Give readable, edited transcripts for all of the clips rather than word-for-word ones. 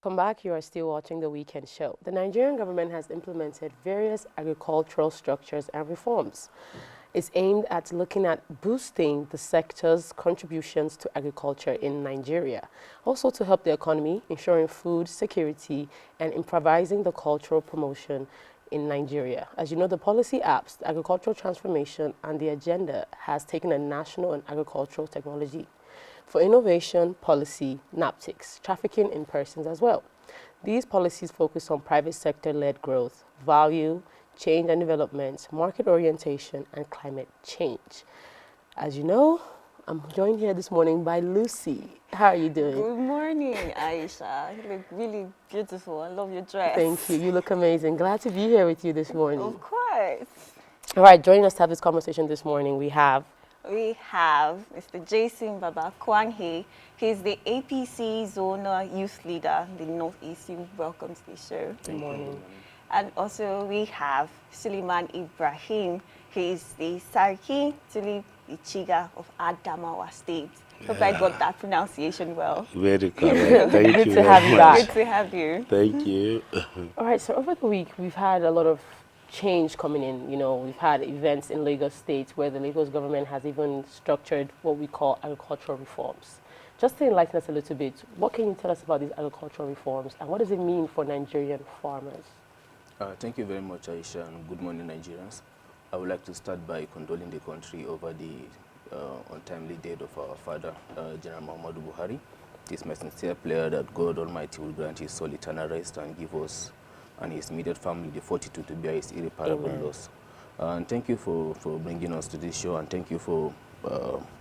Come back, you are still watching the weekend show. The Nigerian government has implemented various agricultural structures and reforms. It's aimed at looking at boosting the sector's contributions to agriculture in Nigeria, also to help the economy, ensuring food security, and improvising the cultural promotion in Nigeria. As you know, the policy apps, the agricultural transformation, and the agenda has taken a national and agricultural technology for innovation, policy, NAPTICs, trafficking in persons as well. These policies focus on private sector-led growth, value, change and development, market orientation, and climate change. As you know, I'm joined here this morning by Lucy. How are you doing? Good morning, Aisha. You look really beautiful. I love your dress. Thank you. You look amazing. Glad to be here with you this morning. Of course. All right, joining us to have this conversation this morning, we have Mr. Jason Baba Kwanghe. He's the APC Zonal Youth Leader in the Northeast. Welcome to the show. Good morning. And also we have Suleiman Ibrahim. He's the Sarki Tulip Ichiga of Adamawa State. Hope I got that pronunciation well. Very correct. Thank Good you to very have you much. back. Good to have you. Thank you. All right, so over the week, we've had a lot of change coming in. You know, we've had events in Lagos State where the Lagos government has even structured what we call agricultural reforms. Just to enlighten us a little bit, what can you tell us about these agricultural reforms and what does it mean for Nigerian farmers? Thank you very much, Aisha, and good morning, Nigerians. I would like to start by condoling the country over the untimely death of our father, General Muhammadu Buhari. It is my sincere prayer that God Almighty will grant his soul eternal rest and give us and his immediate family the fortitude to bear his irreparable loss. And thank you for bringing us to this show, and thank you for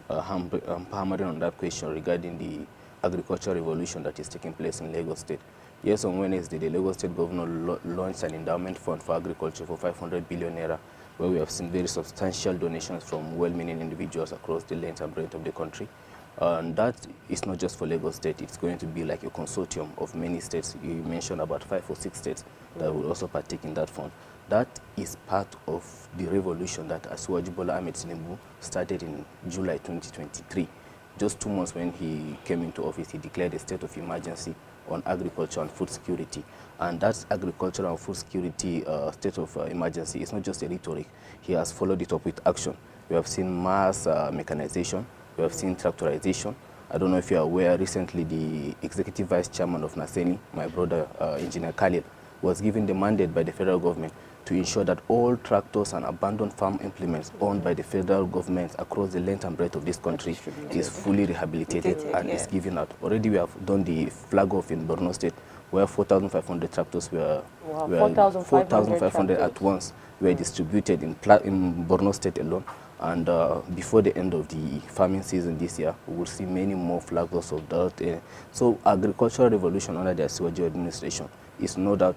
hammering on that question regarding the agricultural revolution that is taking place in Lagos State. Yes, on Wednesday, the Lagos State governor launched an endowment fund for agriculture for 500 billion naira, where we have seen very substantial donations from well-meaning individuals across the length and breadth of the country. And that is not just for Lagos State, it's going to be like a consortium of many states. You mentioned about 5 or 6 states that will also partake in that fund. That is part of the revolution that Asiwaju Bola Ahmed Tinubu started in July 2023. Just 2 months when he came into office, he declared a state of emergency on agriculture and food security. And that agriculture and food security state of emergency is not just a rhetoric. He has followed it up with action. We have seen mass mechanization. We have seen tractorization. I don't know if you are aware, recently the executive vice chairman of Naseni, my brother, Engineer Khalil, was given the mandate by the federal government to ensure that all tractors and abandoned farm implements owned by the federal government across the length and breadth of this country is fully rehabilitated and is given out. Already we have done the flag off in Borno State, where 4,500 tractors were 4,500 at once were distributed in Borno State alone. And before the end of the farming season this year, we will see many more flags of that. So agricultural revolution under the Asiwaju administration is no doubt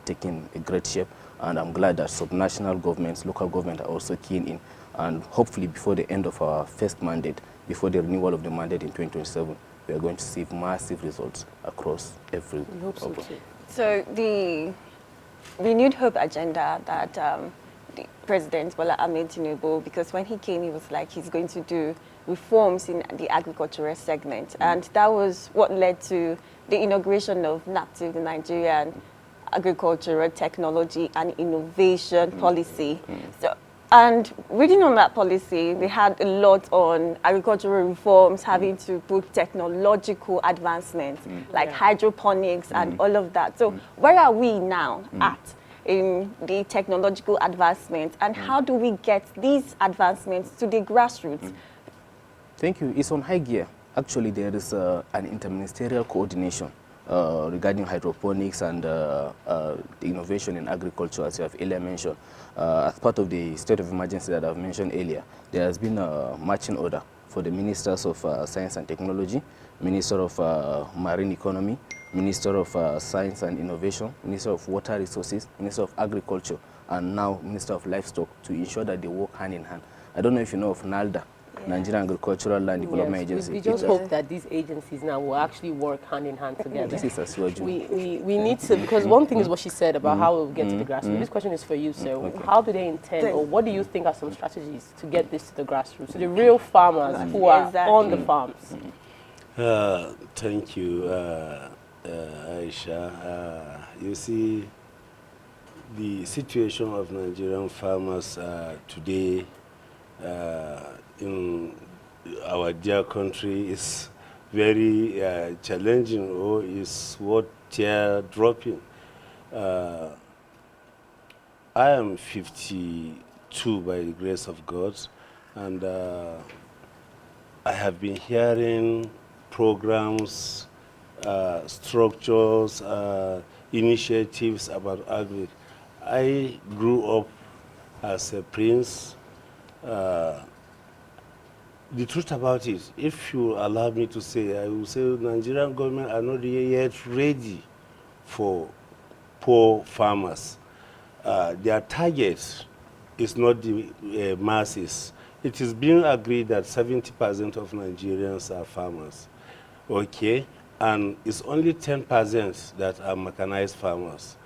taking a great shape. And I'm glad that subnational governments, local government are also keen in. And hopefully before the end of our first mandate, before the renewal of the mandate in 2027, we are going to see massive results across every. We hope so too. So the renewed hope agenda that the President Bola Ahmed Tinubu, because when he came, he was like he's going to do reforms in the agricultural segment, and that was what led to the inauguration of NAPTIC, the Nigerian Agricultural Technology and Innovation Policy. So, and reading on that policy, they had a lot on agricultural reforms, having to put technological advancements like hydroponics and all of that. So where are we now at in the technological advancements, and how do we get these advancements to the grassroots? Thank you. It's on high gear. Actually, there is an interministerial coordination regarding hydroponics and the innovation in agriculture, as you have earlier mentioned. As part of the state of emergency that I've mentioned earlier, there has been a marching order for the Ministers of Science and Technology, Minister of Marine Economy, Minister of Science and Innovation, Minister of Water Resources, Minister of Agriculture, and now Minister of Livestock to ensure that they work hand in hand. I don't know if you know of NALDA, Nigerian Agricultural Land Development Agency. We just hope that these agencies now will actually work hand in hand together. This is Asiwaju. We need to, because one thing is what she said about how we'll get to the grassroots. This question is for you, sir. Okay. How do they intend, or what do you think are some strategies to get this to the grassroots, to the real farmers who are on the farms? Thank you, Aisha. Aisha. You see, the situation of Nigerian farmers today in our dear country is very challenging, or is what tear-dropping. I am 52 by the grace of God, and I have been hearing programs, structures, initiatives about agri. I grew up as a prince. The truth about it, if you allow me to say, I will say Nigerian government are not yet ready for poor farmers. Their target is not the masses. It is being agreed that 70% of Nigerians are farmers, okay? And it's only 10% that are mechanized farmers.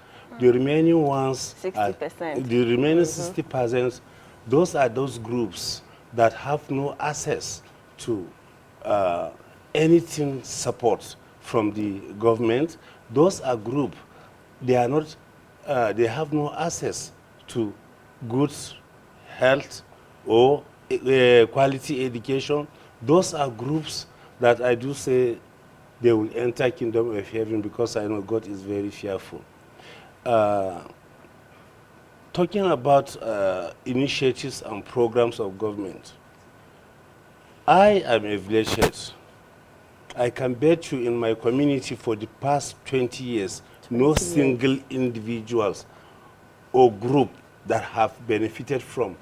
The remaining ones, 60%. The remaining 60%, those are those groups that have no access to anything support from the government. Those are groups, they are not, they have no access to good health or quality education. Those are groups that I do say they will enter kingdom of heaven, because I know God is very fearful. Talking about initiatives and programs of government, I am a village head. I can bet you in my community for the past 20 years, no single individuals or group that have benefited from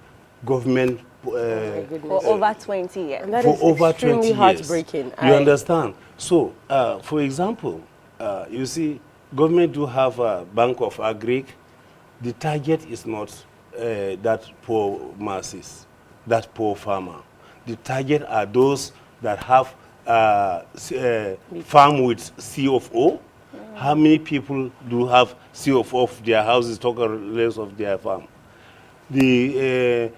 government For over 20 years. And that for is over extremely 20 years. heartbreaking. You understand? So, for example, you see, government do have a bank of agri. The target is not that poor masses, that poor farmer. The target are those that have farm with C of O. How many people do have C of O of their houses, talk less of their farm? The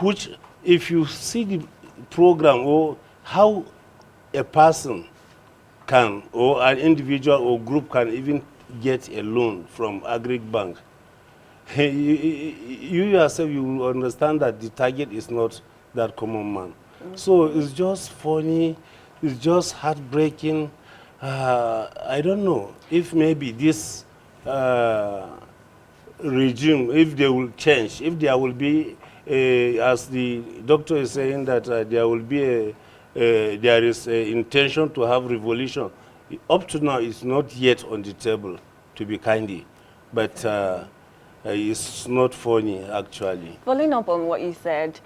which, if you see the program or how a person can, or an individual or group can even get a loan from Agric Bank, you yourself, you will understand that the target is not that common man. So it's just funny, it's just heartbreaking. I don't know if maybe this regime, if they will change, if there will be, as the doctor is saying, that there will be there is a intention to have revolution. Up to now, it's not yet on the table, to be kindly, but it's not funny, actually. Following up on what you said,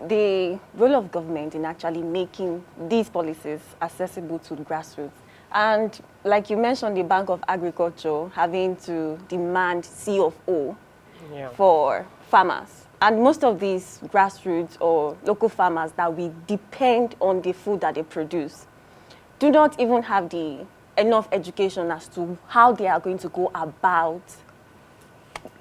the role of government in actually making these policies accessible to the grassroots. And like you mentioned, the Bank of Agriculture having to demand C of O for farmers. And most of these grassroots or local farmers that we depend on the food that they produce do not even have enough education as to how they are going to go about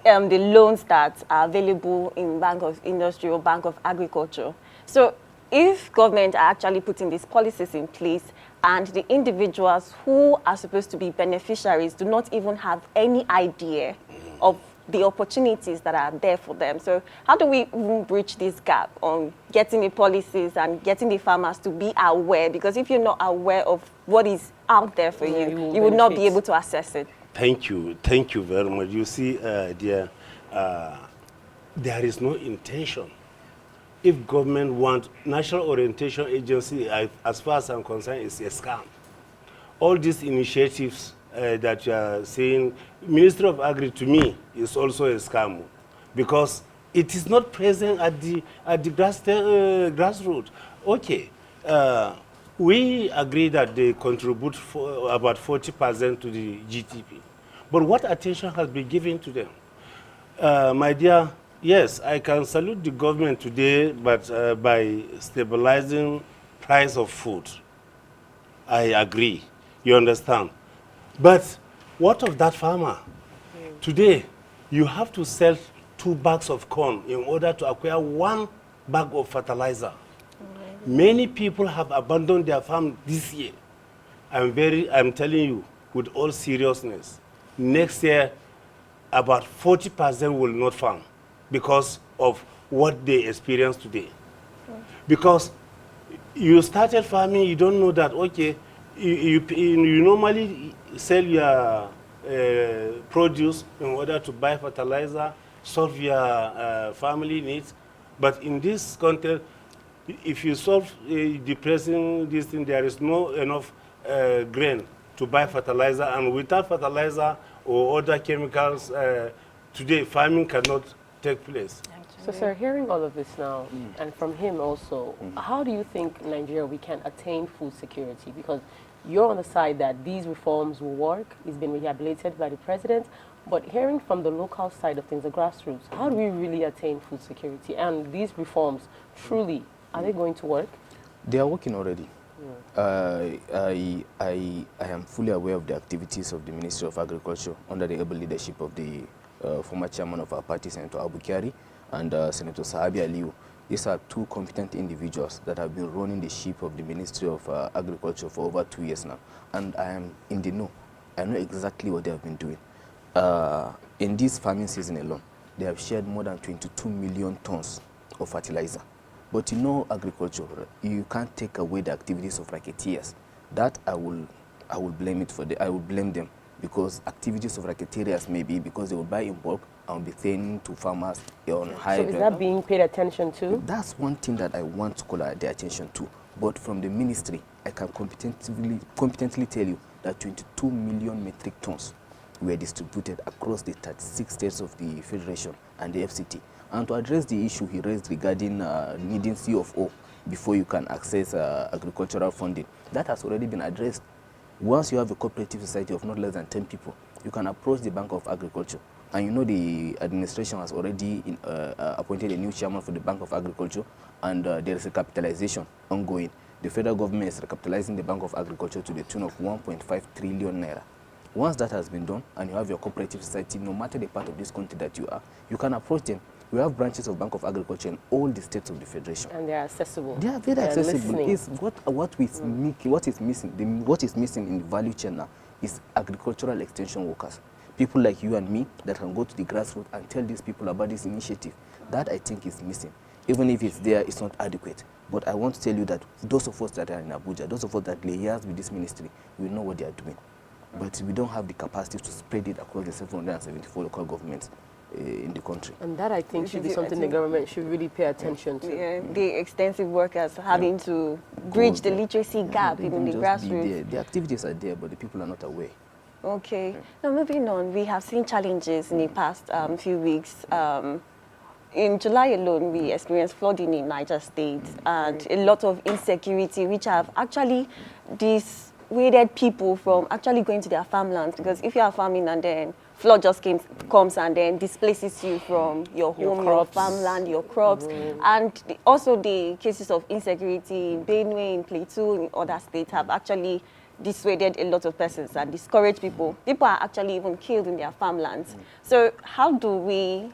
the loans that are available in Bank of Industry or Bank of Agriculture. So if government are actually putting these policies in place and the individuals who are supposed to be beneficiaries do not even have any idea of the opportunities that are there for them. So how do we bridge this gap on getting the policies and getting the farmers to be aware? Because if you're not aware of what is out there for you, you would not be able to assess it. Thank you very much. You see, there is no intention. If government wants, National Orientation Agency, as far as I'm concerned, is a scam. All these initiatives that you are saying, Ministry of Agri, to me, is also a scam, because it is not present at the grassroots. Okay, we agree that they contribute for about 40% to the GDP, but what attention has been given to them? My dear, yes, I can salute the government today, but by stabilizing price of food, I agree. You understand? But what of that farmer? Today, you have to sell 2 bags of corn in order to acquire 1 bag of fertilizer. Many people have abandoned their farm this year. I'm telling you, with all seriousness, next year, about 40% will not farm because of what they experience today. Because you started farming, you don't know that, okay, you normally sell your produce in order to buy fertilizer, solve your family needs. But in this context, if you solve the pressing this thing, there is no enough grain to buy fertilizer, and without fertilizer or other chemicals, today farming cannot take place. So, sir, hearing all of this now, and from him also, how do you think Nigeria we can attain food security? Because you're on the side that these reforms will work, it's been rehabilitated by the president, but hearing from the local side of things, the grassroots, how do we really attain food security? And these reforms, truly, are they going to work? They are working already. I am fully aware of the activities of the Ministry of Agriculture under the able leadership of the former chairman of our party, Senator Abu Kyari, and Senator Sahabi Aliu. These are two competent individuals that have been running the ship of the Ministry of Agriculture for over 2 years now. And I am in the know. I know exactly what they have been doing. In this farming season alone, they have shared more than 22 million tons of fertilizer. But you know, agriculture, you can't take away the activities of racketeers. That I will blame it for. I will blame them, because activities of racketeers may be because they will buy in bulk and be selling to farmers on high. So is that being paid attention to? That's one thing that I want to call their attention to. But from the ministry, I can competently tell you that 22 million metric tons were distributed across the 36 states of the Federation and the FCT. And to address the issue he raised regarding needing CFO before you can access agricultural funding, that has already been addressed. Once you have a cooperative society of not less than 10 people, you can approach the Bank of Agriculture. And you know the administration has already appointed a new chairman for the Bank of Agriculture, and there is a capitalization ongoing. The federal government is recapitalizing the Bank of Agriculture to the tune of 1.5 trillion naira. Once that has been done, and you have your cooperative society, no matter the part of this country that you are, you can approach them. We have branches of Bank of Agriculture in all the states of the Federation. And they are accessible. They are very accessible. It's what is missing in the value chain now is agricultural extension workers. People like you and me that can go to the grassroots and tell these people about this initiative. That, I think, is missing. Even if it's there, it's not adequate. But I want to tell you that those of us that are in Abuja, those of us that lay years with this ministry, we know what they are doing. But we don't have the capacity to spread it across the 774 local governments in the country. And that, I think, should be something the government should really pay attention to. Yeah, the extensive workers having to bridge the literacy gap in the grassroots. The activities are there, but the people are not aware. Okay. Now, moving on, we have seen challenges in the past few weeks. In July alone, we experienced flooding in Niger State and a lot of insecurity, which have actually dissuaded people from actually going to their farmlands. Because if you are farming and then flood just comes and then displaces you from your home, your farmland, your crops. And also the cases of insecurity in Benue, in Plateau, in other states have actually dissuaded a lot of persons and discouraged people. People are actually even killed in their farmlands. So how do we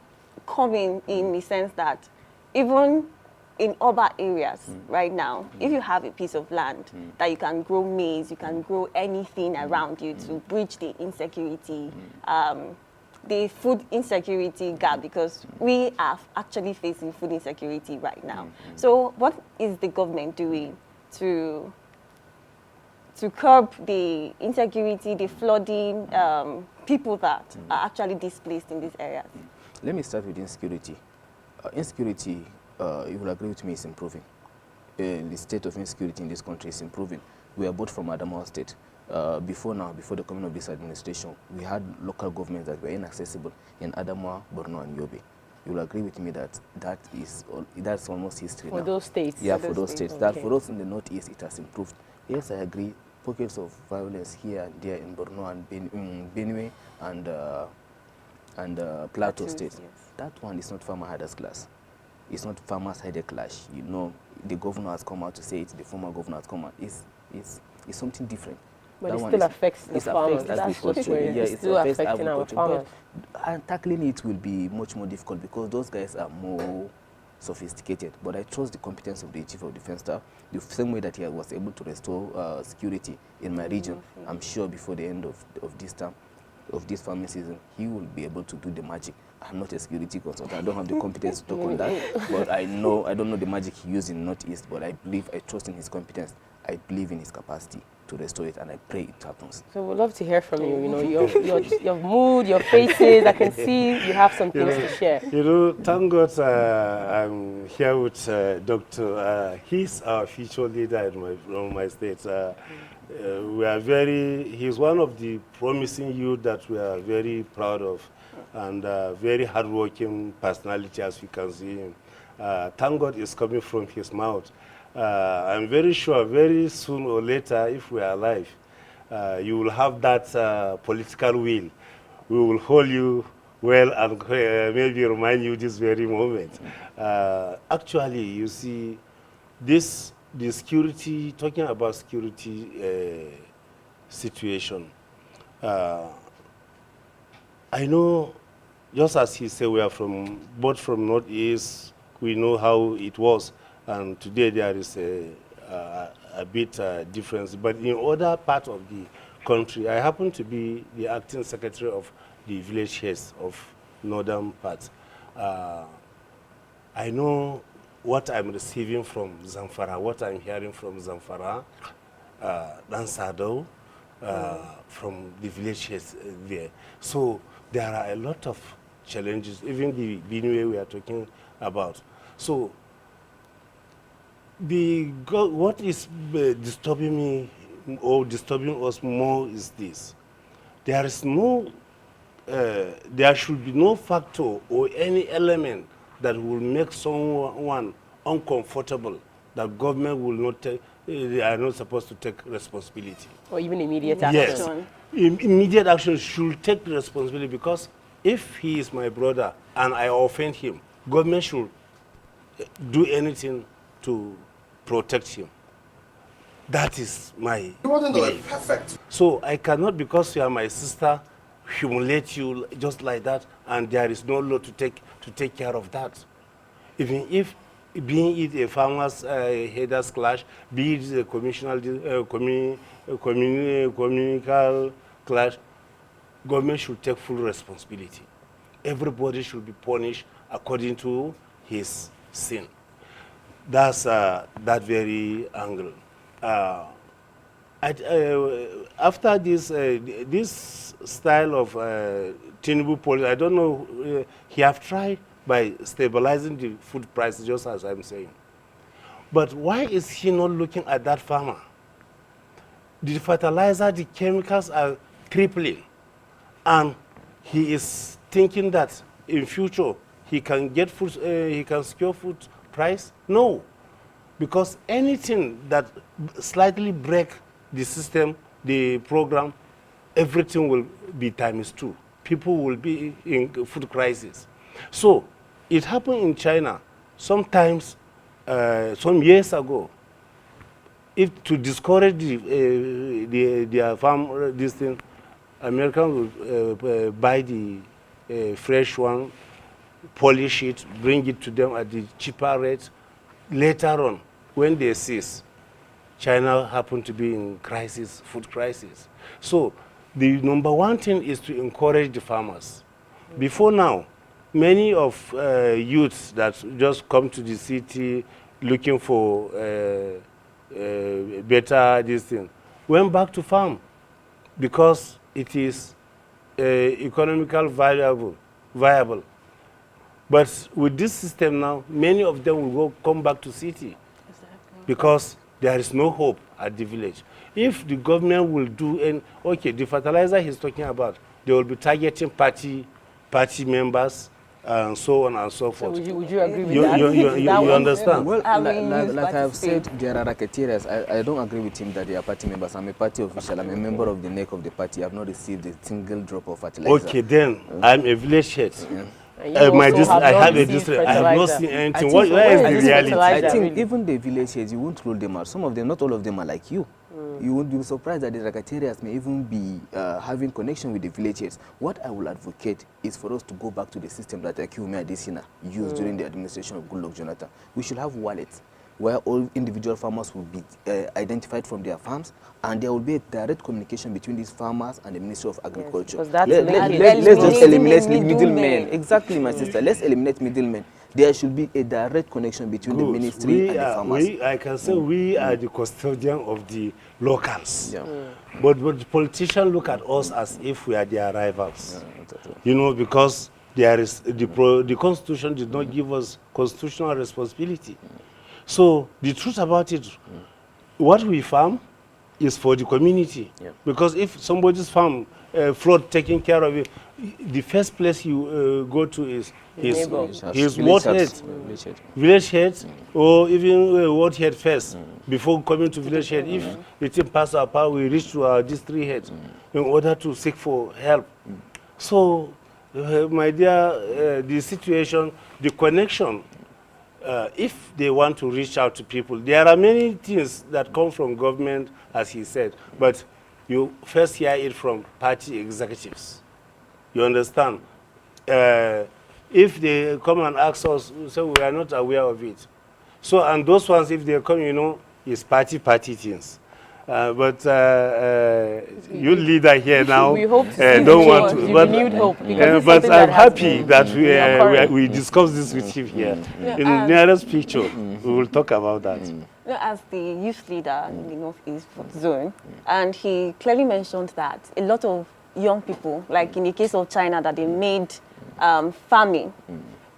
come in the sense that even in urban areas right now, if you have a piece of land that you can grow maize, you can grow anything around you to bridge the insecurity, the food insecurity gap, because we are actually facing food insecurity right now. So what is the government doing to curb the insecurity, the flooding, people that are actually displaced in these areas? Let me start with insecurity. Insecurity, you will agree with me, is improving. The state of insecurity in this country is improving. We are both from Adamawa State. Before the coming of this administration, we had local governments that were inaccessible in Adamawa, Borno, and Yobe. You will agree with me that that's almost history now. For those states? Yeah, for those states. That okay. for us in the northeast, it has improved. Yes, I agree. Pockets of violence here and there in Borno and Benue and Plateau State. Yes. That one is not farmer herders class. It's not farmers herders clash. You know, the governor has come out to say it. The former governor has come out. It's something different. But it still affects the farmers. That's what's weird. Yeah, it's still affecting our farmers. And tackling it will be much more difficult because those guys are more sophisticated. But I trust the competence of the Chief of Defense Staff, the same way that he was able to restore security in my region. I'm sure before the end of this term, of this farming season, he will be able to do the magic. I'm not a security consultant. I don't have the competence to talk on that. But I don't know the magic he used in Northeast, but I trust in his competence. I believe in his capacity to restore it, and I pray it happens. So we'd love to hear from you. You know, your mood, your faces. I can see you have some things to share. You know, thank God I'm here with Dr. He's our future leader in my state. He's one of the promising youth that we are very proud of, and very hardworking personality, as we can see him. Thank God is coming from his mouth. I'm very sure very soon or later, if we are alive, you will have that political will. We will hold you well and maybe remind you this very moment. Actually, you see, the security, talking about security situation, I know, just as he said, we are both from Northeast, we know how it was, and today there is a bit difference. But in other parts of the country, I happen to be the acting secretary of the village heads of northern parts. I know what I'm receiving from Zamfara, what I'm hearing from Zamfara, Dansado, from the village heads there. So there are a lot of challenges, even the Benue we are talking about. So what is disturbing me or disturbing us more is this: there should be no factor or any element that will make someone uncomfortable that government will not take, they are not supposed to take responsibility. Or even immediate action. Yes, immediate action should take responsibility, because if he is my brother and I offend him, government should do anything to protect him. That is my belief. Perfect. So I cannot, because you are my sister, humiliate you just like that, and there is no law to take care of that. Even if, being it a farmers headers clash, be it a communal clash, government should take full responsibility. Everybody should be punished according to his sin. That's that very angle. After this style of Tinubu policy, I don't know, he have tried by stabilizing the food prices, just as I'm saying. But why is he not looking at that farmer? The fertilizer, the chemicals are tripling, and he is thinking that in future he can get food, he can secure food price? No, because anything that slightly break the system, the program, everything will be ×2. People will be in food crisis. So it happened in China sometimes, some years ago. If to discourage their farm, this thing, Americans will buy the fresh one, polish it, bring it to them at the cheaper rate. Later on, when they cease, China happened to be in crisis, food crisis. So the number one thing is to encourage the farmers. Before now, many of youths that just come to the city looking for better this thing went back to farm because it is economical viable. But with this system now, many of them will come back to city. Exactly. Because there is no hope at the village. If the government will do, okay, the fertilizer he's talking about, they will be targeting party members and so on and so forth. So would you agree with that? You understand? Well, like I've said, there are racketeers. I don't agree with him that they are party members. I'm a party official. I'm a member of the NEC of the party. I have not received a single drop of fertilizer. Okay, then I'm a village head. Yeah. I have a district. I have not seen anything. Where is the reality? I think even the village heads, you won't rule them out. Some of them, not all of them, are like you. You won't be surprised that the Racketeerians may even be having connection with the villages. What I will advocate is for us to go back to the system that Akiume Adesina used during the administration of Goodluck Jonathan. We should have wallets where all individual farmers will be identified from their farms, and there will be a direct communication between these farmers and the Ministry of Agriculture. Because that's Let's just eliminate middlemen. Exactly, my sister. Let's eliminate middlemen. There should be a direct connection between the ministry and the farmers. I can say we are the custodian of the locals. Yeah. But the politicians look at us as if we are their rivals. You know, because there is the Constitution did not give us constitutional responsibility. So the truth about it, what we farm is for the community. Yeah. Because if somebody's farm flood taking care of it, the first place you go to is his ward head, village head, or even ward head first. Before coming to village head, if the thing passes apart, we reach to our district head in order to seek for help. So, my dear, the situation, the connection, if they want to reach out to people, there are many things that come from government, as he said, but you first hear it from party executives. You understand? If they come and ask us, so we are not aware of it. So, and those ones, if they come, you know, it's party things. But you leader here now, we hope to don't want to. But, renewed hope. But I'm happy that we discuss this with you here. In the nearest picture, we will talk about that. As the youth leader in the Northeast Zone, and he clearly mentioned that a lot of young people, like in the case of China, that they made farming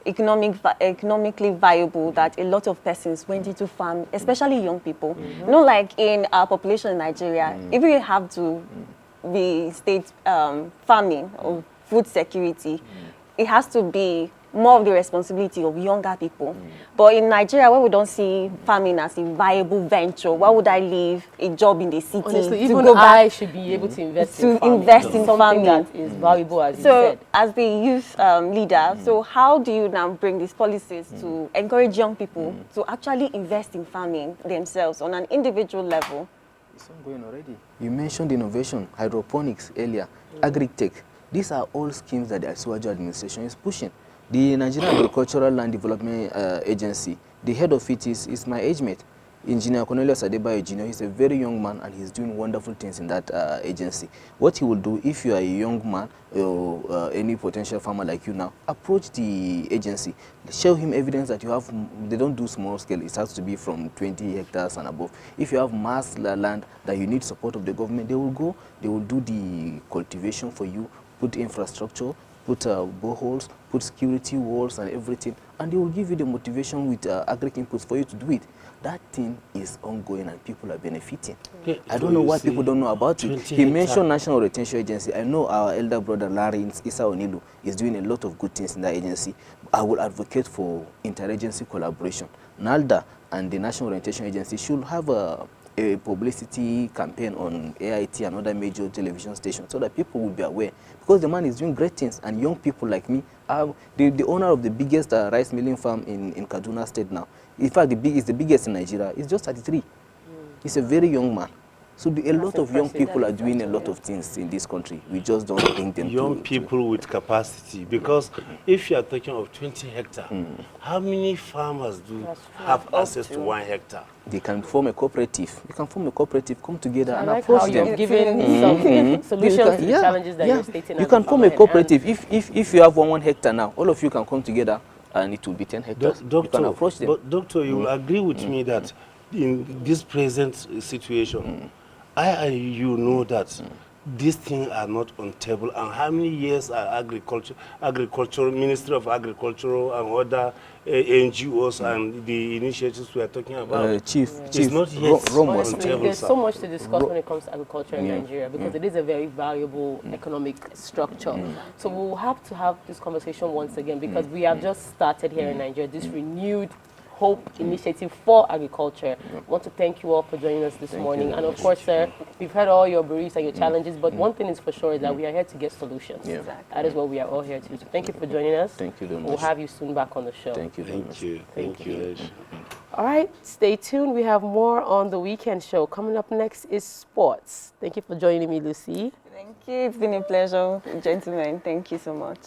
economically viable, that a lot of persons went into farm, especially young people. You know, like in our population in Nigeria, if we have to be state farming or food security, it has to be more of the responsibility of younger people. But in Nigeria, where we don't see farming as a viable venture, why would I leave a job in the city? Honestly, to even go back I should be able to invest in farming. something Something that is valuable, as you said. as the youth leader, so how do you now bring these policies to encourage young people to actually invest in farming themselves on an individual level? It's ongoing already. You mentioned innovation, hydroponics earlier, agri-tech. These are all schemes that the Asuwaju administration is pushing. The Nigerian Agricultural Land Development Agency, the head of it is my age mate, Engineer Cornelius Adebayo Jr. He's a very young man and he's doing wonderful things in that agency. What he will do, if you are a young man or any potential farmer like you now, approach the agency, show him evidence that you have, they don't do small scale, it has to be from 20 hectares and above. If you have mass land that you need support of the government, they will go, they will do the cultivation for you, put infrastructure, put boreholes, put security walls and everything, and they will give you the motivation with agri inputs for you to do it. That thing is ongoing and people are benefiting. Okay. I don't know why people don't know about it. He mentioned National Retention Agency. I know our elder brother Larry Issa Onilu is doing a lot of good things in that agency. I will advocate for interagency collaboration. NALDA and the National Retention Agency should have a publicity campaign on AIT and other major television stations so that people will be aware, because the man is doing great things, and young people like me are the owner of the biggest rice milling farm in Kaduna State now. In fact, it's the biggest in Nigeria. It's just 33. He's a very young man. So a lot of young people are doing a lot of things in this country. We just don't bring them young people with capacity, because if you are talking of 20 hectares, how many farmers do have access to 1 hectare? They can form a cooperative. You can form a cooperative, come together and like approach how them. you've given some solutions to the challenges that you're stating. You can form a cooperative. If you have 1 hectare now, all of you can come together and it will be 10 hectares. Doctor, you can approach them. But doctor, you will agree with me that in this present situation, I and you know that these things are not on table. And how many years are agriculture, Ministry of Agriculture and other NGOs and the initiatives we are talking about? Chief, not yet on table. There's so much to discuss when it comes to agriculture in Nigeria, because it is a very valuable economic structure. So we'll have to have this conversation once again, because we have just started here in Nigeria, this renewed Hope Initiative for Agriculture. I want to thank you all for joining us this morning. And of course, sir, we've heard all your briefs and your challenges, but one thing is for sure is that we are here to get solutions. That is what we are all here to do. So thank you for joining us. Thank you very much. We'll have you soon back on the show. Thank you very much. Thank you. All right, stay tuned. We have more on the weekend show. Coming up next is sports. Thank you for joining me, Lucy. Thank you. It's been a pleasure, gentlemen. Thank you so much.